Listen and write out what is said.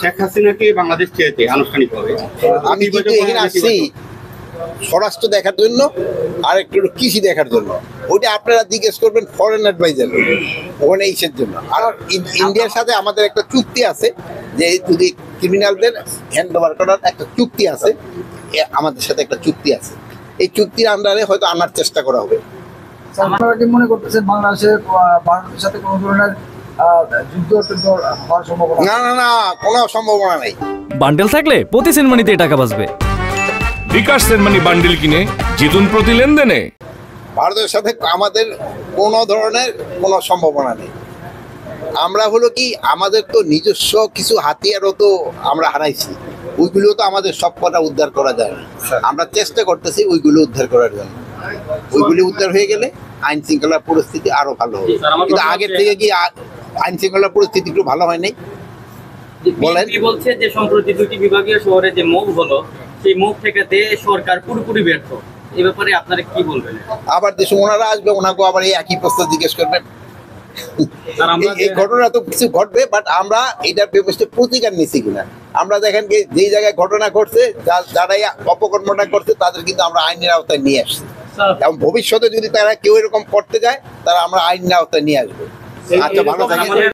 শেখ হাসিনাকে বাংলাদেশ চেয়েছে আনুষ্ঠানিকভাবে। আমি কিন্তু এখানে আসছি স্বরাষ্ট্র দেখার জন্য আর একটু কৃষি দেখার জন্য। ওইটা আপনারা জিজ্ঞেস করবেন ফরেন অ্যাডভাইজার ওখানে ইসের জন্য। আর ইন্ডিয়ার সাথে আমাদের একটা চুক্তি আছে যে যদি ক্রিমিনালদের হ্যান্ড ওভার করার একটা চুক্তি আছে, আমাদের সাথে একটা চুক্তি আছে। এই চুক্তির আন্ডারে হয়তো আনার চেষ্টা করা হবে। আপনারা কি মনে করতেছেন বাংলাদেশের ভারতের সাথে কোনো ধরনের যুদ্ধ হওয়ার সম্ভাবনা? না না না, কোনো সম্ভাবনা নেই। বান্ডেল থাকলে প্রতি সেনমানিতে টাকা বাঁচবে। বিকাশ সেনমানি বান্ডেল কিনে জিতুন প্রতি লেনদেনে। ভারতের সাথে আমাদের কোনো ধরনের কোনো সম্ভাবনা নেই। আমরা হলো কি, আমাদের তো নিজস্ব কিছু হাতিয়ারও তো আমরা হারাইছি, ওইগুলো তো আমাদের সব কটা উদ্ধার করা যায় না। আমরা চেষ্টা করতেছি ওইগুলো উদ্ধার করার জন্য। ওইগুলি উদ্ধার হয়ে গেলে আইন শৃঙ্খলার পরিস্থিতি আরো ভালো হবে। কিন্তু আগের থেকে কি আইন শৃঙ্খলার পরিস্থিতি একটু ভালো হয় নাই? বলেন। বিএনপি বলছে যে সম্প্রতি দুটি বিভাগীয় শহরে যে মুভ হলো, সেই মুভ ঠেকাতে সরকার পুরোপুরি ব্যর্থ। এই ব্যাপারে আপনারা কি বলবেন? আবার দেশে ওনারা আসবে, ওনাকে আবার এই একই প্রশ্ন জিজ্ঞেস করবেন। এই ঘটনা তো কিছু ঘটবে, বাট আমরা এটার ব্যবস্থা প্রতিকার নিচ্ছি কিনা। আমরা দেখেন কি যেই জায়গায় ঘটনা ঘটছে, যারা অপকর্মটা করছে তাদের কিন্তু আমরা আইনের আওতায় নিয়ে আসছি। এবং ভবিষ্যতে যদি তারা কেউ এরকম করতে যায়, তারা আমরা আইনের আওতায় নিয়ে আসবো। আচ্ছা, ভালো থাকেন।